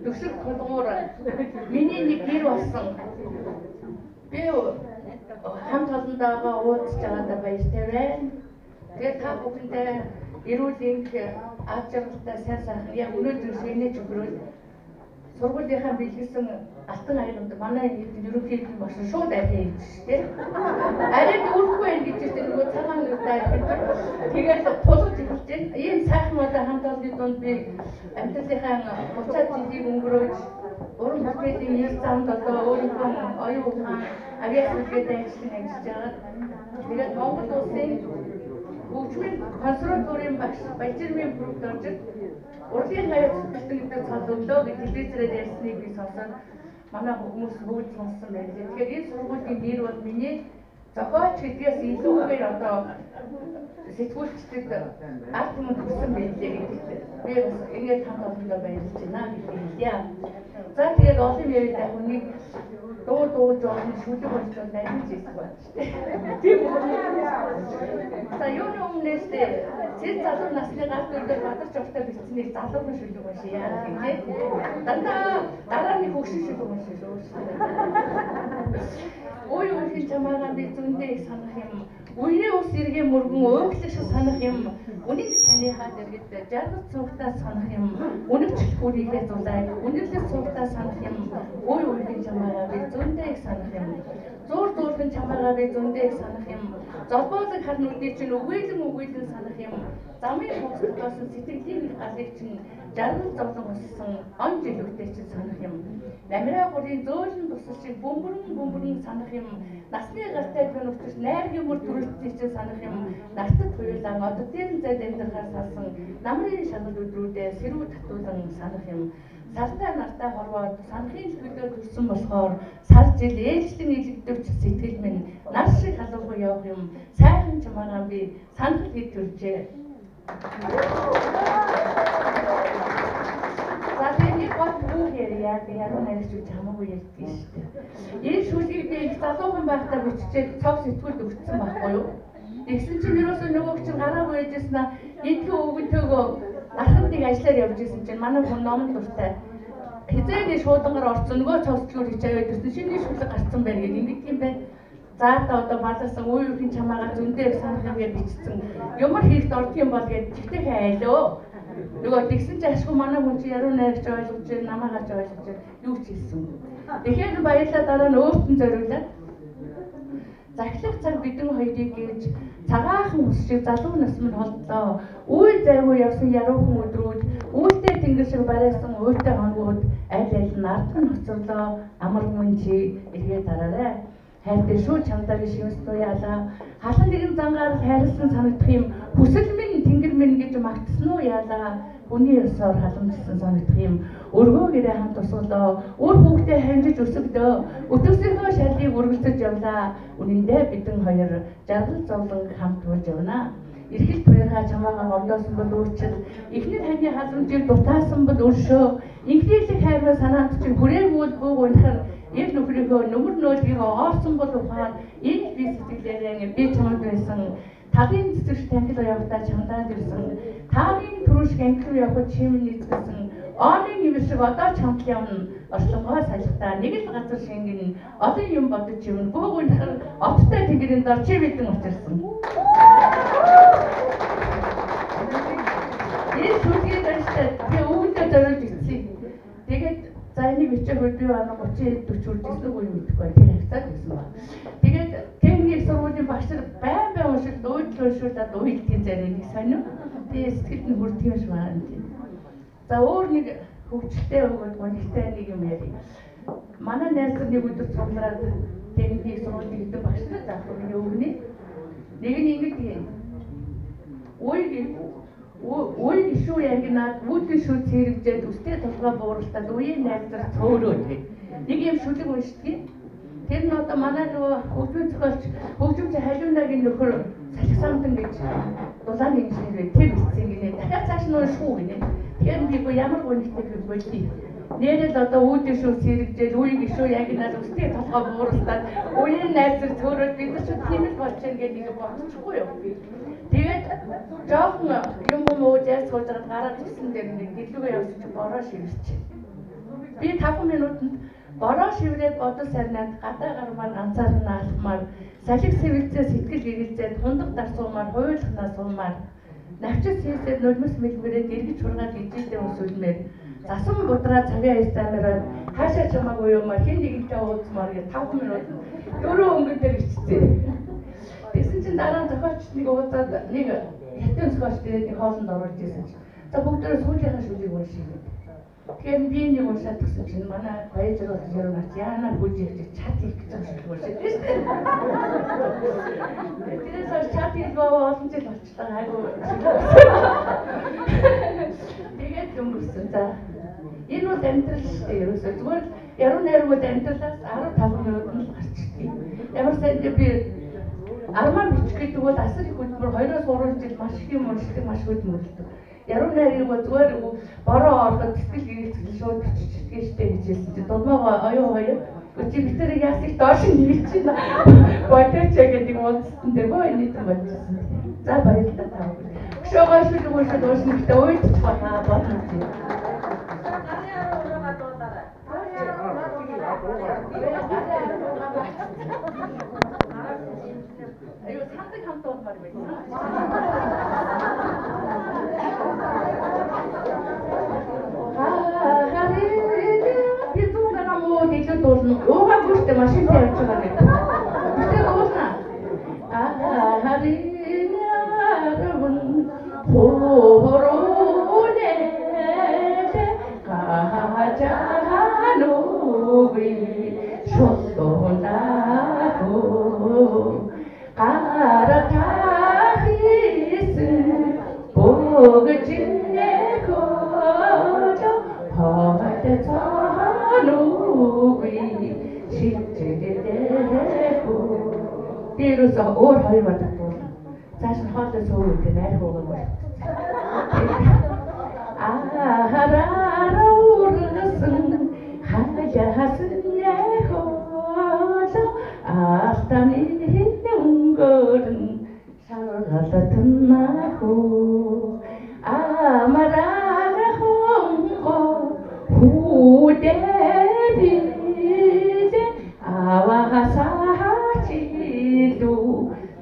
Төгсөх тулгуур миний нэг гэр болсон. Би хамт олондоо уудаж байгаадаа баяртай байна. Тэгээд та бүхэндээ эрүүл энх аз жаргалтай сайн сайхан яг өнөөдөр шинэж өгрөл сургуулийнхаа бэлгэлсэн алтан аянд манай ерөнхийдөө маш шууд арай хийж штэ. Арай дүүрхгүй байх гэж чинь нөгөө цагаан нүдтэй тэгээд тулгуур хэлж байна. Ийм сайхан одоо хамт олонны дунд би амьдралынхаа 30 жилийн өнгөрөөж уран бүтээлийн ёс замд одоо өөрийнхөө оюун ухаан авиацлогт ажиллаж байгаа. Тэгээд Монгол улсын хөгжмийн консерваторийн багш Баяжирмын бүрт орж урлагийн хаяг сэтгэлтэй цологлоо гэж телевизээр ярьсныг би сонсоод манай хүмүүс хөөж сонссон байна. Тэгэхээр энэ сургуулийн нэр бол миний зохиолч гэдгээс илүүгээр одоо сэтгүүлчдэд ард түмэнд хүрсэн байлээ гэдэгт би бас ингээд хамт олондоо баярлж байна гэдэг хэлье. За тэгээд олон яриатай хүнийг дуулж болно шүлэг болж байна гэж хэлсэн байна шүү дээ. Тийм үү? За юу өмнөөс тэр залуу насны галт өрдөө бадарч автай бичсэнийг залуугийн шүлэг маш яа гэх юм. Дандаа дарааны хөгшин шүлэг маш шүү. Ой уухийн чамаагаа би зөндөө их санах юм. Үеийн ус иргэн мөргөн ууглах шиг санах юм. Үнэн чаныхаа дэргэд жаргал цугтаа санах юм. Үнэвчлэх хүрийнхээ зулай үнэрлэх цугтаа санах юм. Ой уухийн чамаагаа би зөндөө их санах юм. Зуурын чамаагаа би зөндөө их санах юм. Золбоолог харнуудыг чинь үгээлэн санах юм. Замын хөвсгөөс сэтгэлийн галыг чинь жаргал зовлон уссан он жилүүтэй чинь санах юм. Намраа гурийн зөөлөн тусал шиг бөмбөрөн санах юм. Насны гартай тань учраас найргийн мөр төрөлтний чинь санах юм. Нартад хуйлан оддын зайд амьдрахаар салсан намрын шагнал өдрүүдээ сэрүү татуулан санах юм. Сартай нартай хорвоод санахын төлөө төрсөн болохоор сар жил ээлжлэн илэгдвч сэтгэл минь нар шиг халуугүй явах юм. Сайхан чамаагаа би санал хэд төржээ. За тэгээд гол бүх яриа би яруу найрч үж хамаагүй ярьдгийг шүү дээ. Энэ шүлгийг би их залуухан байхдаа биччихээд цог сэтгүүлд өгсөн байхгүй юу? Тэгсэн чинь юусоо нөгөө чинь гараа байжсна эдгээр өвгөнтэйгөө архамтыг ажиллаар явж исэн чинь манай хүн номон дуртай. Хизээний шуудангаар орсон нөгөө цог сэтгүүл хийж аваад ирсэн шинэ шүлэг гарсан байна гэдэг ингэдэг юм байна. За одоо баларсан үе үеийн чамаагаа зөндөө санах юм гэж бичсэн. Ямар хийх дорд юм бол гэж чигтэйхээ айлөө. Нөгөө тэгсэн чи ашгүй манай хүн чи яруу найрч ойлгож байна, намаагач ойлгож байна. Юу ч хэлсэн. Тэгэхээр баялаа дараа нь өөртөө зориулаад захилах цаг бидэн хоёрыг гэж цагаахан ус шиг залуу нас минь холдлоо. Үйл зайгүй явсан яруухан өдрүүд, үйлдэл тэнгэр шиг барайсан уйтай хоногуд аль нь ардхан хоцорлоо. Амар хүн чи эргээ дараарай. Хайртай шүү чамдаа би шивс туяалаа. Халан нэгэн зангаар хайрлсан санагдах юм. Хүсэл минь тэнгэр минь гэж магтсан уу яалаа. Хүний ёсоор халамжсан санагдах юм. Өргөөгээрээ хамт усуулаа. Өөр хүүхдээ ханжиж өсөгдөө. Өтөсийнхөө шаллийг үргэлжлэж явлаа. Үнэндээ бидэн хоёр жаргал зовлон хамт болж явнаа. Эрхэл туяагаа чамаагаа гомдоосон бол өөрчил. Эхнэр ханы халамжийг дутаасан бол өршөө. Инхрийлэг хайрмаа санаанд чинь хүрээгүй бууг унахаар яг нөхрийнхөө нүмер нөөлгийг оорсон бол ухаар энэ би сэтгэлээрээ би чамд байсан талын цэцэрч танхил явахдаа чамдаад ирсэн таарын түрүүшг англи явахд чимэн нийцсэн оны юм шиг одоо чамд явна орчлонгоо салхитаа нэг л газар шингэн олон юм бодож юм бууг унахаар оттой тэнгэрийн дор чи бидэн учирсан. Энэ сүлгийн дэжтэй би өвөндөө зориулж ирсэн. Тэгээд за энийг бичээ хөдөө ана 30 40 үржсэн үгүй мэдэхгүй тэр хавцаад гэсэн ба. Тэгээд техник сургуулийн багш байн уншил дуудлуушуулаад уйлдгийн зарим нэг сонир. Тэгээд сэтгэлд нь хүрдэг юм шиг байна тийм. За өөр нэг хөвгөлтэй өгөөд гонхтой нэг юм ярив. Манай найз нэг өдөр цуглараад техник сургуулийн гэдэг багштай заах нэг өгнө. Нэг нь ингэдэг юм. Ой шүү ягнаад үүдэн шүү цэрэгжээд үстэй толгой бууралтаад үеийн найзаар цөөрөөд нэг юм шүлэг уншдаг. Тэр нь одоо манай нөгөө хөгжмийн зохиолч хөгжимч халиунагийн нөхөр салхисамтан гэж дулааны инженер тэр бичсэн гинэ дахиад цааш нь уншгүй гинэ. Тэгэхээр би ямар гонхтой болдгийг Нэрэл одоо үүдэн шүү сэрэгжэл үеиг шүү яг энэ үстэй толгой бууралдаад үеийн найзыг төрөөд бид нар ч хэмэл болж байгаа гэдэг нэг бодчихгүй юу. Тэгээд жоохон юм уу яаж суулгаад гараад ирсэн дээр нэг гэлүүгээ явуулж бороо шивэрч. Би 5 минутанд бороо шиврээд бодол сарнаад гадаа гармаар ганцаарна алхмаар салхи сэвэлзээ сэтгэл эргэлзээд хундаг дарсуумаар хуйлахнаа суумаар навчис хийсээр нулимс мэлмэрээд эргэж хургаад ижидээ өсөлмээр засан будраа цагийн аястамаар хаашаа чамаагүй юмар хин нэгэнтэй уулзмаар гэж 5 минут дөрөв өнгөн дээр ичсэн. Тэгсэн чинь дараа нь зохиолч нэг уулзаад нэг хятад зохиолч тэгээд нэг хоолнд оруулж ирсэн чинь за бүгдөө сүүлийнхаа шүлгийг уншия. Тэгэхээр би нэг уншаад тгсэн чинь манай баяжрал яруунач яана бүжигч чат их гэж уншиж байсан. Тэрээс чат хийлгөө олон жил болчихлоо айгу. Тэгээд юм болсон за. Энэ бол амьдрал шүү дээ ерөөсөө зүгээр яруу найргууд амьдралаас 15 минут л гарчдаг. Ямар сайн би арман бичих гэдэг бол асар их хөдөлмөр 2-3 жил маш их юм уншдаг маш хөдөлмөрлөдөг. Яруу найрыг бол зүгээр бороо ороход сэтгэл гэрэлцэл шууд биччихдэг штеп гэж хэлсэн чинь дулмаа оюу хоёр чи битэр яасыг доош нь чинь бодооч гэдэг уулзсан дээр гоо нийтэн болчихсон. За баярлалаа таа. Шоогоо шүлгүүш дуусна гэдэг уйдчих баа болно чи. Аюу сандаг хамт болмаар байна. Илүү дуулна. Уугаа гүйтэй машинтай явж байгаа гэдэг. Гэтэ дуулна. Харинарван хоороле кахачануви шотондаго каратахисэн богжинэко Тэрээс өөр хоёр бадах дуулна. Цааш нь хоолой суур гэдэг найр хуугаар байна. Хараарурсан хаяасан яхоо алтаны өнгөрн шаргалатнахоо амараа хонго худэбиде авахасачилу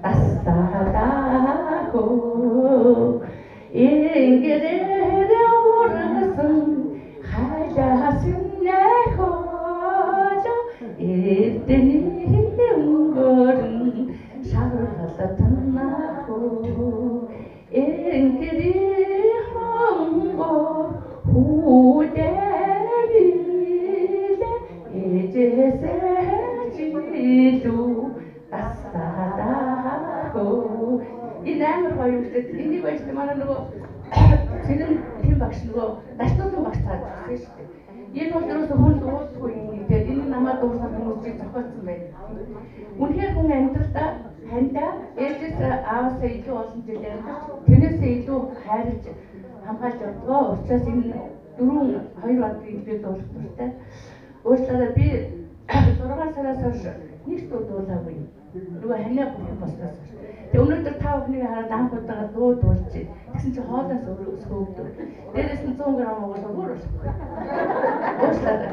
тастадако ингерэрорсан хаяасинэхо эрдэни өнгөрн шаргалатнахо ингери хонго худэбиде эжэсэчилу тастадако энэ амар гоё үгтэй энийг байж манай нөгөө цэрэн хэм багш нөгөө дашнуулан багш цаад гэсэн шүү дээ. Энэ бол ерөөсөө хүн дуусгүй юм тэгээд энэ намайг дуусгах хүмүүсийг зохиолсон байна. Үнэхээр хүн амьдралдаа хандаа ээжээс аавсаа илүү олон жил амьдарч тэрнээсээ илүү хайрлаж хамгаалж явдгаа. Учраас энэ дөрвөн хоёр бадыг илүү дуулах дуртай. Уучлаарай би 6 сараас хойш нэг дуулаагүй. Нөгөө ханиа бүхэн болсноос. Тэг өнөөдөр та бүхнийг хараад анх удаага дуулж тэгсэн чи хоолоос өсгөөд. Дээрээс нь 100 г өгөх өөр. Уучлаарай.